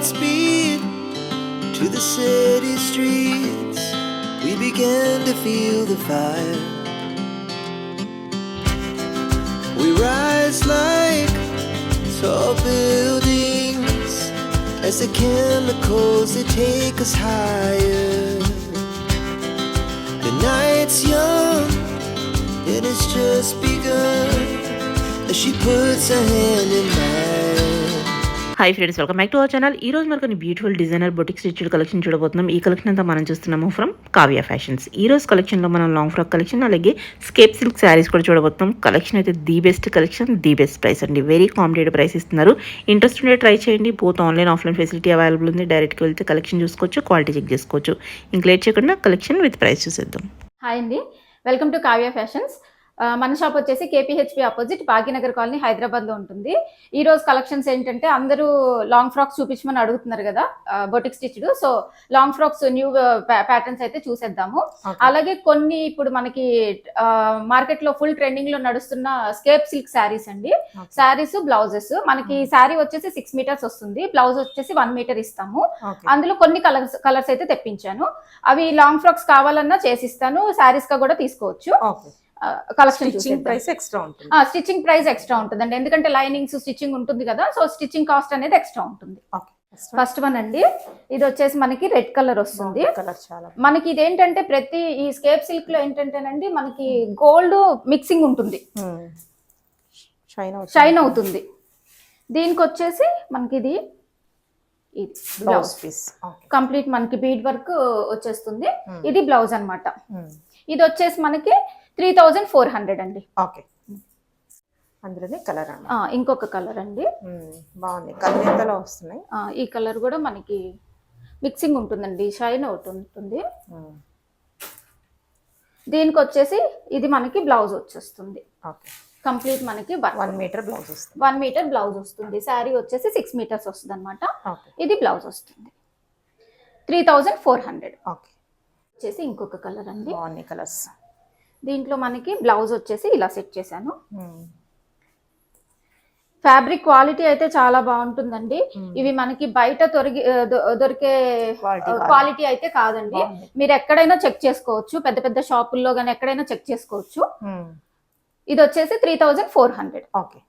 Godspeed to the city streets. We began to feel the fire. We rise like tall buildings as the chemicals they take us higher. The night's young and it's just begun as she puts her hand in mine. Hi friends, welcome back to our channel. ఈ రోజు మనకు beautiful designer boutique stitched collection చూడబోతున్నాం. ఈ collection అంతా మనం చూస్తున్నాము from Kavya fashions. ఈ రోజు కలెక్షన్లో మనం లాంగ్ ఫ్రాక్ కలెక్షన్ అలాగే స్కేప్ సిల్క్ శారీస్ కూడా చూడబోతున్నాం. కలెక్షన్ అయితే the best collection, the best price అండి. వెరీ కాంపిటేటివ్ ప్రైస్ ఇస్తున్నారు. ఇంట్రెస్ట్ ఉంటే ట్రై చేయండి. Both online offline facility available ఉంది. డైరెక్ట్గా వెళ్తే కలెక్షన్ చూసుకోవచ్చు, క్వాలిటీ చెక్ చేసుకోవచ్చు. ఇంక లేట్ చేయకుండా కలెక్షన్ విత్ ప్రైస్ చూసేద్దాం. హాయ్ అండి, వెల్కమ్ టు కావ్య ఫ్యాషన్స్. మన షాప్ వచ్చేసి కేపీహెచ్పి ఆపోజిట్ భాగ్యనగర్ కాలనీ హైదరాబాద్లో ఉంటుంది. ఈ రోజు కలెక్షన్స్ ఏంటంటే అందరూ లాంగ్ ఫ్రాక్స్ చూపించమని అడుగుతున్నారు కదా, boutique stitched. So long frocks new patterns అయితే చూసేద్దాము. అలాగే కొన్ని ఇప్పుడు మనకి మార్కెట్ లో ఫుల్ ట్రెండింగ్ లో నడుస్తున్న స్కేప్ సిల్క్ శారీస్ అండి. శారీస్, బ్లౌజెస్. మనకి శారీ వచ్చేసి 6 మీటర్స్ వస్తుంది, బ్లౌజ్ వచ్చేసి 1 మీటర్ ఇస్తాము. అందులో కొన్ని కలర్స్ అయితే తెప్పించాను. అవి లాంగ్ ఫ్రాక్స్ కావాలన్నా చేసిస్తాను, శారీస్ గా కూడా తీసుకోవచ్చు. కలెక్షన్ స్టిచ్చింగ్ ప్రైస్ ఎక్స్ట్రా ఉంటుంది. స్టిచ్చింగ్ ప్రైస్ ఎక్స్ట్రా ఉంటుందండి, ఎందుకంటే లైనింగ్స్ స్టిచ్చింగ్ ఉంటుంది కదా, సో స్టిచ్చింగ్ కాస్ట్ అనేది ఎక్స్ట్రా ఉంటుంది. ఫస్ట్ వన్ అండి, ఇది వచ్చేసి మనకి రెడ్ కలర్ వస్తుంది. మనకి ఇదేంటంటే ప్రతి ఈ స్కేప్ సిల్క్ లో ఏంటంటేనండి మనకి గోల్డ్ మిక్సింగ్ ఉంటుంది, షైన్ అవుతుంది. దీనికి వచ్చేసి మనకి ఇది బ్లౌజ్ పీస్ కంప్లీట్ మనకి బీడ్ వర్క్ వచ్చేస్తుంది. ఇది బ్లౌజ్ అన్నమాట. ఇది వచ్చేసి మనకి 3400 అండి. ఓకే, అందులోనే కలర్ అండి. ఇంకొక కలర్ అండి, బాగుంది. కలర్ ఎంతలో వస్తున్నాయి? ఈ కలర్ కూడా మనకి మిక్సింగ్ ఉంటుందండి, షైన్ అవుతుంది. దీనికి వచ్చేసి ఇది మనకి బ్లౌజ్ వచ్చేస్తుంది. ఓకే, కంప్లీట్ మనకి 1 మీటర్ బ్లౌజ్ వస్తుంది. 1 మీటర్ బ్లౌజ్ వస్తుంది. శారీ వచ్చేసి 6 మీటర్స్ వస్తుంది అనమాట. ఇది బ్లౌజ్ వస్తుంది. 3400. ఓకే, వచ్చేసి ఇంకొక కలర్ అండి. బాగున్నాయి కలర్స్. దీంట్లో మనకి బ్లౌజ్ వచ్చేసి ఇలా సెట్ చేశాను. ఫ్యాబ్రిక్ క్వాలిటీ అయితే చాలా బాగుంటుందండి. ఇవి మనకి బయట దొరికే క్వాలిటీ అయితే కాదండి. మీరు ఎక్కడైనా చెక్ చేసుకోవచ్చు, పెద్ద పెద్ద షాపుల్లో కానీ ఎక్కడైనా చెక్ చేసుకోవచ్చు. ఇది వచ్చేసి 3400. ఓకే,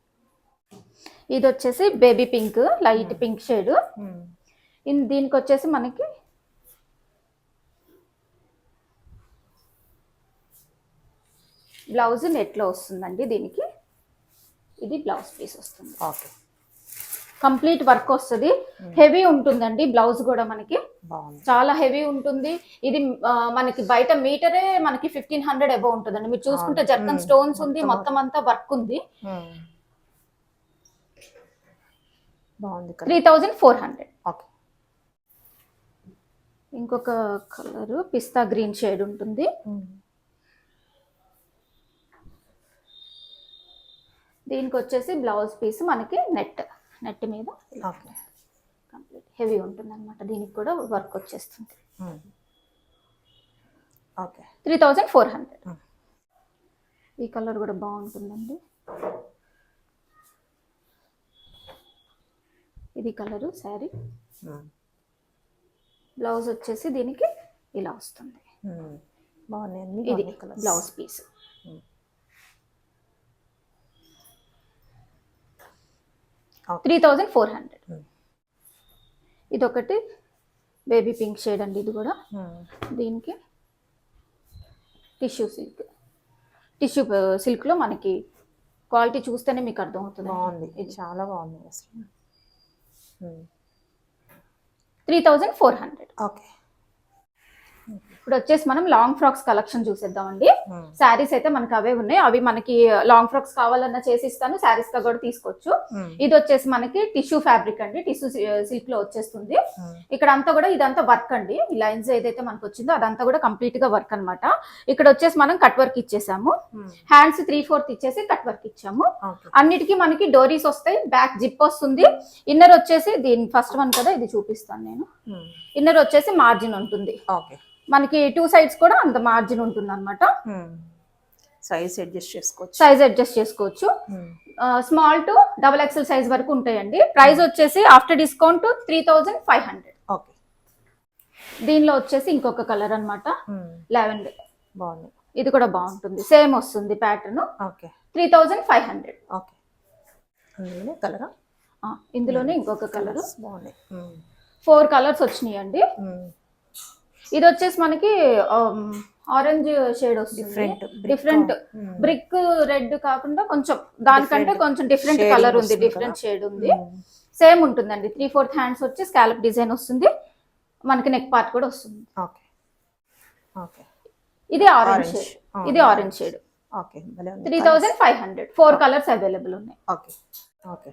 ఇది వచ్చేసి baby pink, light pink shade. దీనికి వచ్చేసి మనకి బ్లౌజ్ నెట్ లో వస్తుందండి. దీనికి ఇది బ్లౌజ్ పీస్ వస్తుంది. ఓకే, కంప్లీట్ వర్క్ వస్తుంది. హెవీ ఉంటుందండి బ్లౌజ్ కూడా మనకి చాలా హెవీ ఉంటుంది. ఇది మనకి బయట మీటరే మనకి 1500 అబౌవ్ ఉంటుందండి. మీరు చూసుకుంటే జర్కన్ స్టోన్స్ ఉంది, మొత్తం అంతా వర్క్ ఉంది. 3400. ఓకే, ఇంకొక కలర్ పిస్తా గ్రీన్ షేడ్ ఉంటుంది. దీనికి వచ్చేసి బ్లౌజ్ పీస్ మనకి నెట్ మీద కంప్లీట్ హెవీ ఉంటుంది అనమాట. దీనికి కూడా వర్క్ వచ్చేస్తుంది. 3400. ఈ కలర్ కూడా బాగుంటుందండి. ఇది కలరు శారీ. బ్లౌజ్ వచ్చేసి దీనికి ఇలా వస్తుంది. ఇది బ్లౌజ్ పీస్. Okay. 3400. ఇది ఒకటి బేబీ పింక్ షేడ్ అండి. ఇది కూడా దీనికి టిష్యూ సిల్క్ లో మనకి క్వాలిటీ చూస్తేనే మీకు అర్థం అవుతుంది. బాగుంది, ఇది చాలా బాగుంది అసలు. 3400. ఓకే, ఇప్పుడు వచ్చేసి మనం లాంగ్ ఫ్రాక్స్ కలెక్షన్ చూసేద్దామండి. శారీస్ అయితే మనకి అవే ఉన్నాయి. అవి మనకి లాంగ్ ఫ్రాక్స్ కావాలన్నా చేసిస్తాను, శారీస్ గా కూడా తీసుకోవచ్చు. ఇది వచ్చేసి మనకి టిష్యూ ఫ్యాబ్రిక్ అండి, టిష్యూ సిల్క్ లో వచ్చేస్తుంది. ఇక్కడ అంతా కూడా ఇదంతా వర్క్ అండి. ఈ లైన్స్ ఏదైతే మనకు వచ్చిందో అదంతా కూడా కంప్లీట్ గా వర్క్ అనమాట. ఇక్కడ వచ్చేసి మనం కట్ వర్క్ ఇచ్చేసాము. హ్యాండ్స్ 3/4 ఇచ్చేసి కట్ వర్క్ ఇచ్చాము. అన్నిటికీ మనకి డోరీస్ వస్తాయి, బ్యాక్ జిప్ వస్తుంది. ఇన్నర్ వచ్చేసి దీని ఫస్ట్ వన్ కదా, ఇది చూపిస్తాను నేను. ఇన్నర్ వచ్చేసి మార్జిన్ ఉంటుంది. మనకి 2 సైడ్స్ కూడా అంత మార్జిన్ ఉంటుంది అనమాట. సైజ్ అడ్జస్ట్ చేసుకోవచ్చు. Small to double XL size వరకు ఉంటాయండి. ప్రైస్ వచ్చేసి ఆఫ్టర్ డిస్కౌంట్ 3500. ఓకే. దీనిలో వచ్చేసి ఇంకొక కలర్ అన్నమాట, లావెండర్. బాగుంది. ఇది కూడా బాగుంటుంది, సేమ్ వస్తుంది ప్యాటర్న్. ఓకే. 3500. ఓకే. అందులోనే కలరా? ఇందులోనే ఇంకొక కలర్. బాగుంది. 4 కలర్స్ వచ్చినాయండి. ఇది వచ్చేసి మనకి ఆరెంజ్ షేడ్ వస్తుంది, డిఫరెంట్ బ్రిక్ రెడ్ కాకుండా కొంచెం దానికంటే కొంచెం డిఫరెంట్ కలర్ ఉంది, డిఫరెంట్ షేడ్ ఉంది. సేమ్ ఉంటుందండి. 3/4 హ్యాండ్స్ వచ్చి స్కాలప్ డిజైన్ వస్తుంది, మనకి నెక్ పార్ట్ కూడా వస్తుంది. ఓకే. ఓకే. ఇది ఆరెంజ్ షేడ్, ఇది orange shade. Okay. 3500. 4 colours available ఉన్నాయి. ఓకే. ఓకే.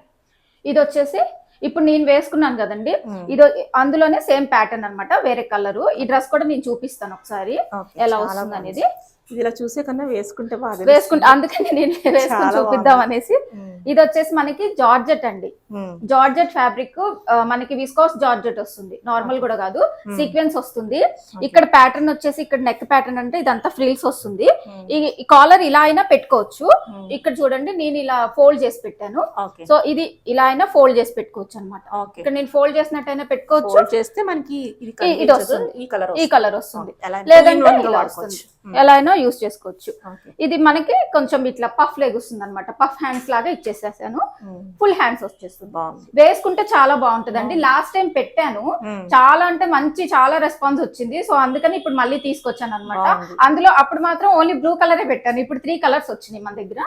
ఇది వచ్చేసి ఇప్పుడు నేను వేసుకున్నాను కదండి, ఇది అందులోనే సేమ్ ప్యాటర్న్ అన్నమాట, వేరే కలర్. ఈ డ్రెస్ కూడా నేను చూపిస్తాను ఒకసారి ఎలా వస్తుంది అనేది. ఇది ఇలా చూసే కన్నా వేసుకుంటే బాగా వేసుకుంటే, అందుకని నేను వేసుకుని చూపిద్దాం అనేసి. ఇది వచ్చేసి మనకి జార్జెట్ అండి, జార్జెట్ ఫ్యాబ్రిక్. మనకి విస్కోస్ జార్జెట్ వస్తుంది, నార్మల్ కూడా కాదు, సీక్వెన్స్ వస్తుంది. ఇక్కడ ప్యాటర్న్ వచ్చేసి, ఇక్కడ నెక్ ప్యాటర్న్ అంటే ఇదంతా ఫ్రిల్స్ వస్తుంది. ఈ కాలర్ ఇలా అయినా పెట్టుకోవచ్చు. ఇక్కడ చూడండి, నేను ఇలా ఫోల్డ్ చేసి పెట్టాను. సో ఇది ఇలా అయినా ఫోల్డ్ చేసి పెట్టుకోవచ్చు అనమాట. ఇక్కడ నేను ఫోల్డ్ చేసినట్టయినా పెట్టుకోవచ్చు. చేస్తే మనకి ఇది వస్తుంది, ఈ కలర్ వస్తుంది, లేదంటే ఇలా వస్తుంది, ఎలా అయినా యూస్ చేసుకోవచ్చు. ఇది మనకి కొంచెం ఇట్లా పఫ్ లెగ్ వస్తుంది అనమాట, పఫ్ హ్యాండ్స్ లాగా ఇచ్చేసేసాను. ఫుల్ హ్యాండ్స్ వచ్చేస్తుంది, వేసుకుంటే చాలా బాగుంటదండి. లాస్ట్ టైం పెట్టాను, చాలా అంటే మంచి చాలా రెస్పాన్స్ వచ్చింది. సో అందుకని ఇప్పుడు మళ్ళీ తీసుకొచ్చాను అనమాట. అందులో అప్పుడు మాత్రం ఓన్లీ బ్లూ కలరే పెట్టాను, ఇప్పుడు 3 కలర్స్ వచ్చినాయి మన దగ్గర.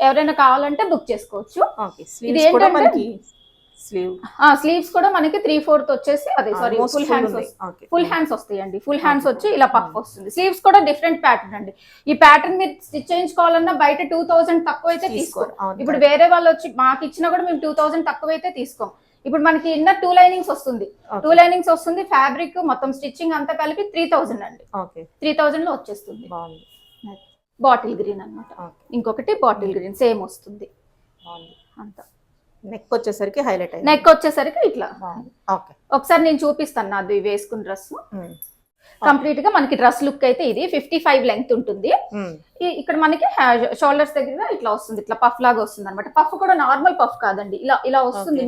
ఎవరైనా కావాలంటే బుక్ చేసుకోవచ్చు. ఇది ఏంటంటే స్లీవ్స్ కూడా మనకి 3/4 వచ్చేసి, అదే సారీ, ఫుల్ హ్యాండ్స్ వస్తాయండి. ఫుల్ హ్యాండ్స్ వచ్చి ఇలా పఫ్ వస్తుంది. స్లీవ్స్ కూడా డిఫరెంట్ ప్యాటర్న్ అండి. ఈ ప్యాటర్న్ మీరు స్టిచ్ చేయించుకోవాలన్నా బయట 2000 తక్కువ అయితే తీసుకోరు. ఇప్పుడు వేరే వాళ్ళు వచ్చి మాకు ఇచ్చినా కూడా మేము 2000 తక్కువ అయితే తీసుకోం. ఇప్పుడు మనకి ఇన్నర్ 2 లైనింగ్స్ వస్తుంది, 2 లైనింగ్స్ వస్తుంది. ఫ్యాబ్రిక్ మొత్తం స్టిచ్చింగ్ అంతా కలిపి 3000 అండి. 3000 లో వచ్చేస్తుంది. బాటిల్ గ్రీన్ అన్నమాట. ఇంకొకటి బాటిల్ గ్రీన్ సేమ్ వస్తుంది అంతా. నెక్ వచ్చేసరికి హైలైట్ అయ్యింది. నెక్ వచ్చేసరికి ఇట్లా. ఒకసారి నేను చూపిస్తాను నాది వేసుకున్న డ్రెస్. కంప్లీట్ గా మనకి డ్రెస్ లుక్ అయితే ఇది 55 లెంగ్త్ ఉంటుంది. ఇక్కడ మనకి షోల్డర్స్ దగ్గర ఇట్లా వస్తుంది, ఇట్లా పఫ్ లాగా వస్తుంది అనమాట. పఫ్ కూడా నార్మల్ పఫ్ కాదండి, ఇలా ఇలా వస్తుంది.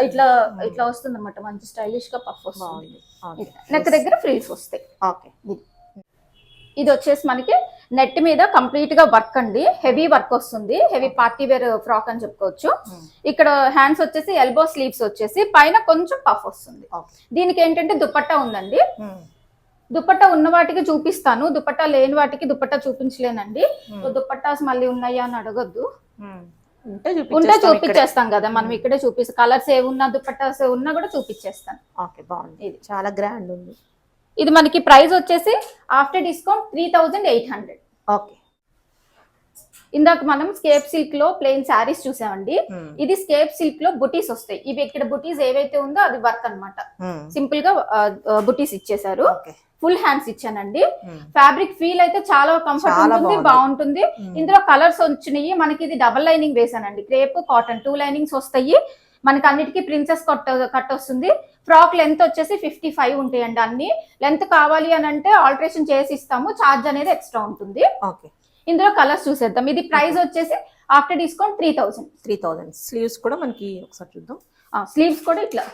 ఇట్లా ఇట్లా వస్తుంది అనమాట, మంచి స్టైలిష్ గా పఫ్ వస్తుంది. నెక్ దగ్గర ఫ్రిల్స్ వస్తాయి. ఇది వచ్చేసి మనకి నెట్ మీద కంప్లీట్ గా వర్క్ అండి, హెవీ వర్క్ వస్తుంది. హెవీ పార్టీ వేర్ ఫ్రాక్ అని చెప్పుకోవచ్చు. ఇక్కడ హ్యాండ్స్ వచ్చేసి ఎల్బో స్లీవ్స్ వచ్చేసి పైన కొంచెం పఫ్ వస్తుంది. దీనికి ఏంటంటే దుపట్టా ఉందండి. దుపట్టా ఉన్న వాటికి చూపిస్తాను, దుపట్టా లేని వాటికి దుపట్టా చూపించలేనండి. దుపట్టాస్ మళ్ళీ ఉన్నాయా అని అడగొద్దు, ఉంటే చూపించేస్తాం కదా మనం. ఇక్కడే చూపిస్తాం, కలర్స్ ఏమున్నా దుపట్టాస్ ఉన్నా కూడా చూపించేస్తాను. ఇది చాలా గ్రాండ్ ఉంది. ఇది మనకి ప్రైస్ వచ్చేసి ఆఫ్టర్ డిస్కౌంట్ 3800. ఓకే. ఇందాక మనం స్కేప్ సిల్క్ లో ప్లెయిన్ శారీస్ చూసామండి. ఇది స్కేప్ సిల్క్ లో బుటీస్ వస్తాయి. ఇవి ఇక్కడ బుటీస్ ఏవైతే ఉందో అది వర్క్ అన్నమాట. సింపుల్ గా బుటీస్ ఇచ్చేసారు. ఫుల్ హ్యాండ్స్ ఇచ్చానండి. ఫ్యాబ్రిక్ ఫీల్ అయితే చాలా కంఫర్ట్ ఉంటుంది, బాగుంటుంది. ఇందులో కలర్స్ వచ్చినాయి. మనకి ఇది డబల్ లైనింగ్ వేసానండి, క్రేప్ కాటన్ 2 లైనింగ్స్ వస్తాయి. మనకి అన్నిటికీ ప్రిన్సెస్ కట్ వస్తుంది. ఫ్రాక్ లెంత్ వచ్చేసి 55 ఉంటాయండి. అన్ని లెంత్ కావాలి అని అంటే ఆల్టరేషన్ చేసి ఇస్తాము, చార్జ్ అనేది ఎక్స్ట్రా ఉంటుంది. ఇందులో కలర్స్ చూసేద్దాం. ఇది ప్రైస్ వచ్చేసి ఆఫ్టర్ డిస్కౌంట్ 3000. స్లీవ్స్ కూడా మనకి ఒకసారి చూద్దాం. స్లీవ్స్ కూడా ఇట్లా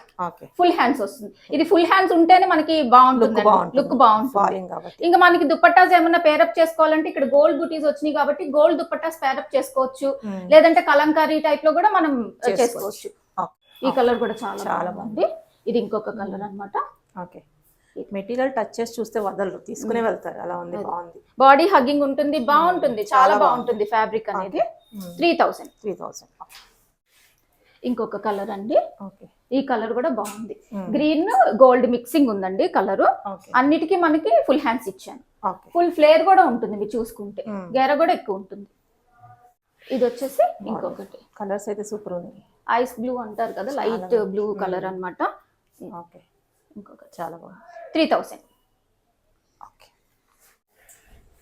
ఫుల్ హ్యాండ్స్ వస్తుంది. ఇది ఫుల్ హ్యాండ్స్ ఉంటేనే మనకి బాగుంటుంది, లుక్ బాగుంటుంది. ఇంకా మనకి దుపట్టాస్ ఏమన్నా పేరప్ చేసుకోవాలంటే ఇక్కడ గోల్డ్ బుటీస్ వచ్చినాయి కాబట్టి గోల్డ్ దుపట్టాస్ పేరప్ చేసుకోవచ్చు, లేదంటే కలంకారీ టైప్ లో కూడా మనం చేసుకోవచ్చు. ఈ కలర్ కూడా చాలా బాగుంది. ఇది ఇంకొక కలర్ అన్నమాట. మెటీరియల్ టచ్ చేసి చూస్తే వదలరు, తీసుకునే వెళ్తారు. అలా ఉంది, బాగుంది. బాడీ హగ్గింగ్ ఉంటుంది, బాగుంటుంది, చాలా బాగుంటుంది. ఫ్యాబ్రిక్ అనేది 3000. ఇంకొక కలర్ అండి. ఈ కలర్ కూడా బాగుంది. గ్రీన్ గోల్డ్ మిక్సింగ్ ఉందండి కలర్. అన్నిటికీ మనకి ఫుల్ హ్యాండ్స్ ఇచ్చాను. ఫుల్ ఫ్లేర్ కూడా ఉంటుంది, మీరు చూసుకుంటే గెర కూడా ఎక్కువ ఉంటుంది. ఇది వచ్చేసి ఇంకొకటి కలర్స్ అయితే సూపర్ ఉంది. ఐస్ బ్లూ అంటారు కదా, లైట్ బ్లూ కలర్ అన్నమాట. ఇంకొకటి చాలా బాగుంది. 3000.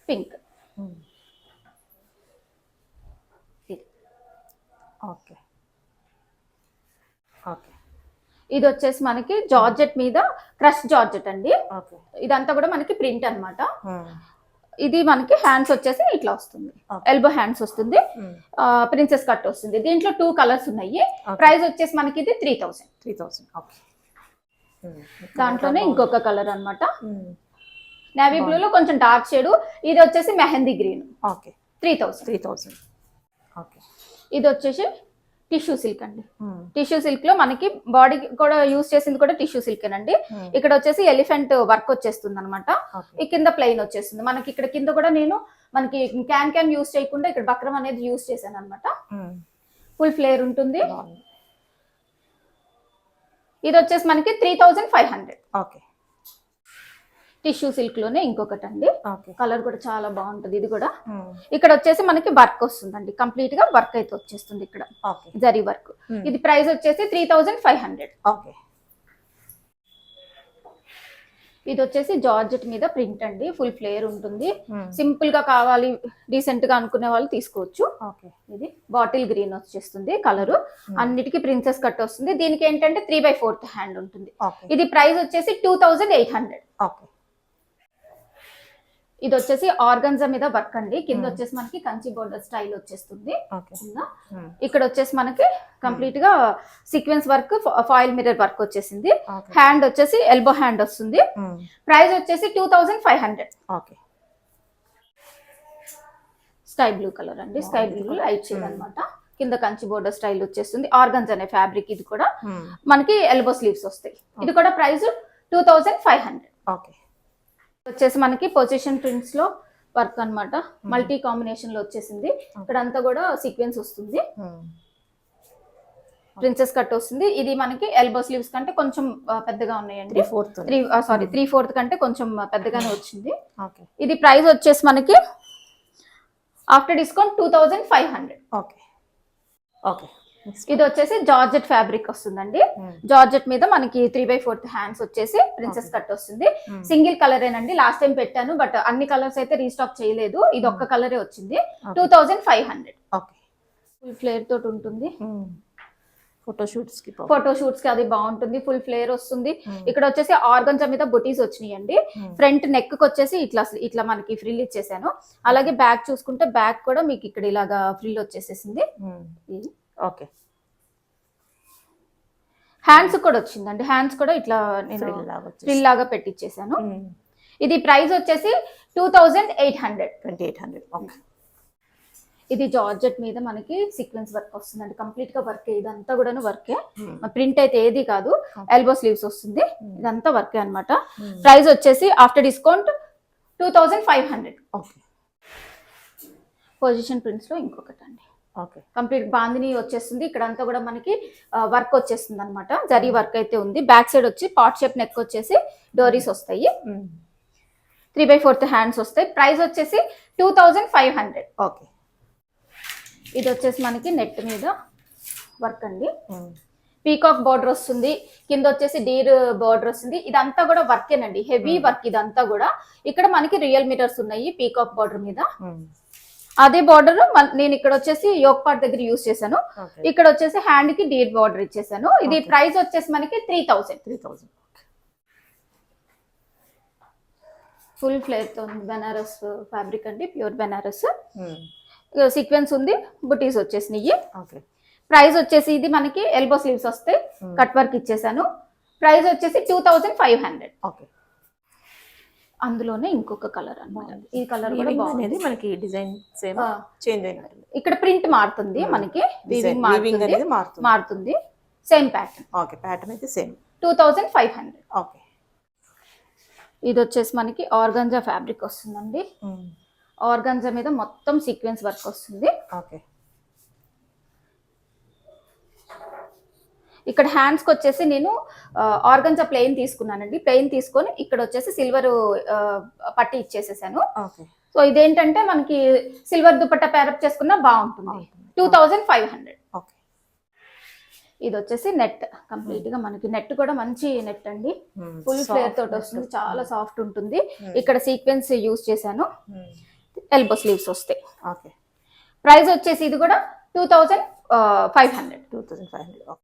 పింక్. ఇది వచ్చేసి మనకి జార్జెట్ మీద క్రష్ జార్జెట్ అండి. ఇదంతా కూడా మనకి ప్రింట్ అన్నమాట. ఇది మనకి హ్యాండ్స్ వచ్చేసి ఇట్లా వస్తుంది, ఎల్బో హ్యాండ్స్ వస్తుంది, ప్రిన్సెస్ కట్ వస్తుంది. దీంట్లో 2 కలర్స్ ఉన్నాయి. ప్రైస్ వచ్చేసి మనకి ఇది 3000. ఓకే. దాంట్లోనే ఇంకొక కలర్ అన్నమాట, నేవీ బ్లూ లో కొంచెం డార్క్ షేడ్. ఇది వచ్చేసి మెహందీ గ్రీన్. ఓకే. 3000. ఓకే. ఇది వచ్చేసి టిష్యూ సిల్క్ అండి. టిష్యూ సిల్క్ లో మనకి బాడీ కూడా యూస్ చేసింది కూడా టిష్యూ సిల్క్ అండి. ఇక్కడ వచ్చేసి ఎలిఫెంట్ వర్క్ వచ్చేస్తుంది అనమాట. ఈ కింద ప్లెయిన్ వచ్చేస్తుంది మనకి. ఇక్కడ కింద కూడా నేను మనకి క్యాన్ యూస్ చేయకుండా ఇక్కడ బక్రం అనేది యూస్ చేశాను అనమాట. ఫుల్ ఫ్లేర్ ఉంటుంది. ఇది వచ్చేసి మనకి 3500. ఓకే. టిష్యూ సిల్క్ లోనే ఇంకొకటి అండి, కలర్ కూడా చాలా బాగుంటుంది. ఇది కూడా ఇక్కడ వచ్చేసి మనకి వర్క్ వస్తుందండి, కంప్లీట్ గా వర్క్ అయితే వచ్చేస్తుంది ఇక్కడ, జరీ వర్క్. ఇది ప్రైస్ వచ్చేసి 3500. ఓకే. ఇది వచ్చేసి జార్జెట్ మీద ప్రింట్ అండి, ఫుల్ ఫ్లేర్ ఉంటుంది. సింపుల్ గా కావాలి డీసెంట్ గా అనుకునే వాళ్ళు తీసుకోవచ్చు. ఇది బాటిల్ గ్రీన్ వచ్చేస్తుంది కలర్. అన్నిటికీ ప్రిన్సెస్ కట్ వస్తుంది. దీనికి ఏంటంటే 3/4 హ్యాండ్ ఉంటుంది. ఇది ప్రైస్ వచ్చేసి 2800. ఇది వచ్చేసి ఆర్గన్జా మీద వర్క్ అండి. కింద వచ్చేసి మనకి కంచి బోర్డర్ స్టైల్ వచ్చేస్తుంది. ఇక్కడ వచ్చేసి మనకి కంప్లీట్ గా sequence work, foil mirror work వచ్చేసింది. హ్యాండ్ వచ్చేసి ఎల్బో హ్యాండ్ వస్తుంది. ప్రైస్ వచ్చేసి 2500. స్కై బ్లూ కలర్ అండి, స్కై బ్లూ లైట్ షేడ్ అన్నమాట. కింద కంచి బోర్డర్ స్టైల్ వచ్చేస్తుంది. ఆర్గన్జా అనే ఫ్యాబ్రిక్. ఇది కూడా మనకి ఎల్బో స్లీవ్స్ వస్తాయి. ఇది కూడా ప్రైస్ 2500. వచ్చేసి మనకి పొజిషన్ ప్రింట్స్ లో వర్క్ అన్నమాట, మల్టీ కాంబినేషన్ లో వచ్చేసింది. ఇక్కడ అంతా కూడా సీక్వెన్స్ వస్తుంది, ప్రిన్సెస్ కట్ వస్తుంది. ఇది మనకి ఎల్బో స్లీవ్స్ కంటే కొంచెం పెద్దగా ఉన్నాయండి. 3/4 కంటే కొంచెం పెద్దగానే వచ్చింది. ఇది ప్రైస్ వచ్చేసి మనకి ఆఫ్టర్ డిస్కౌంట్ 2500. ఇది వచ్చేసి జార్జెట్ ఫ్యాబ్రిక్ వస్తుందండి. జార్జెట్ మీద మనకి 3/4 హ్యాండ్స్ వచ్చేసి ప్రిన్సెస్ కట్ వస్తుంది. సింగిల్ కలర్ ఏనండి, లాస్ట్ టైం పెట్టాను బట్ అన్ని కలర్స్ అయితే రీస్టాక్ చేయలేదు. ఇది ఒక్క కలరే వచ్చింది. 2500. ఫుల్ ఫ్లేర్ తోటి ఉంటుంది. ఫోటోషూట్స్ కి అది బాగుంటుంది. ఫుల్ ఫ్లేర్ వస్తుంది. ఇక్కడ వచ్చేసి ఆర్గంజా మీద బుటీస్ వచ్చినాయండి. ఫ్రంట్ నెక్ కి వచ్చేసి ఇట్లా మనకి ఫ్రిల్ ఇచ్చేసాను. అలాగే బ్యాక్ చూసుకుంటే బ్యాక్ కూడా మీకు ఇక్కడ ఇలాగా ఫ్రిల్ వచ్చేసేసింది. ఓకే. హ్యాండ్స్ కూడా వచ్చిందండి. హ్యాండ్స్ కూడా ఇట్లా నేను ఫ్రిల్ లాగా పెట్టించేసాను. ఇది ప్రైస్ వచ్చేసి 2800. ఇది జార్జెట్ మీద మనకి సీక్వెన్స్ వర్క్ వస్తుందండి. కంప్లీట్ గా వర్క్, ఇదంతా కూడా వర్కే. ప్రింట్ అయితే ఏది కాదు, ఎల్బో స్లీవ్స్ వస్తుంది. ఇదంతా వర్కే అన్నమాట. ప్రైస్ వచ్చేసి ఆఫ్టర్ డిస్కౌంట్ 2500. పొజిషన్ ప్రింట్స్ లో ఇంకొకటి అండి, కంప్లీట్ బాందిని వచ్చేస్తుంది. ఇక్కడ అంతా కూడా మనకి వర్క్ వచ్చేస్తుంది అనమాట. జరీ వర్క్ అయితే ఉంది. బ్యాక్ సైడ్ వచ్చి పాట్ షేప్ నెక్ వచ్చేసి డోరీస్ వస్తాయి. 3/4 హ్యాండ్స్ వస్తాయి. ప్రైస్ వచ్చేసి 2500. ఇది వచ్చేసి మనకి నెట్ మీద వర్క్ అండి. పీకాక్ బార్డర్ వస్తుంది. కింద వచ్చేసి డీర్ బార్డర్ వస్తుంది. ఇదంతా కూడా వర్కేనండి, హెవీ వర్క్ ఇదంతా కూడా. ఇక్కడ మనకి రియల్ మిరర్స్ ఉన్నాయి పీకాక్ బార్డర్ మీద. అదే బార్డర్ నేను ఇక్కడ వచ్చేసి యోక్ పార్ట్ దగ్గర యూస్ చేశాను. ఇక్కడ వచ్చేసి హ్యాండ్ కి డీర్ బార్డర్ ఇచ్చేసాను. ఇది ప్రైస్ వచ్చేసి మనకి 3000. ఫుల్ ఫ్లేర్ తో బెనారస్ ఫ్యాబ్రిక్ అండి, ప్యూర్ బెనారస్. సీక్వెన్స్ ఉంది, బుటీస్ వచ్చేసినాయి. ప్రైస్ వచ్చేసి ఇది మనకి ఎల్బో స్లీవ్స్ వస్తాయి, కట్ వర్క్ ఇచ్చేసాను. ప్రైస్ వచ్చేసి 2500. అందులోనే ఇంకొక కలర్ అన్నమాట. ఈ కలర్ కూడా బాగుంది. మనకి డిజైన్ సేమ్ చేంజ్ అయినట్టు. ఇక్కడ ప్రింట్ మారుతుంది మనకి, వీవింగ్ మారుతుంది. Same pattern. ప్యాటర్న్ అయితే సేమ్. 2500. ఇది వచ్చేసి మనకి ఆర్గంజా ఫ్యాబ్రిక్ వస్తుందండి. ఆర్గంజా మీద మొత్తం సీక్వెన్స్ వర్క్ వస్తుంది. ఇక్కడ హ్యాండ్స్కి వచ్చేసి నేను ఆర్గంజా ప్లెయిన్ తీసుకున్నానండి. ప్లెయిన్ తీసుకొని ఇక్కడ వచ్చేసి సిల్వర్ పట్టి ఇచ్చేసేసాను. సో ఇదేంటంటే మనకి సిల్వర్ దుపట్టా పేరప్ చేసుకున్నా బాగుంటుంది. 2500. ఇది వచ్చేసి నెట్, కంప్లీట్ గా మనకి నెట్ కూడా మంచి నెట్ అండి. ఫుల్ ఫ్లేర్ తోటి వస్తుంది, చాలా సాఫ్ట్ ఉంటుంది. ఇక్కడ సీక్వెన్స్ యూస్ చేశాను. ఎల్బో స్లీవ్స్ వస్తాయి. ప్రైస్ వచ్చేసి ఇది కూడా 2500.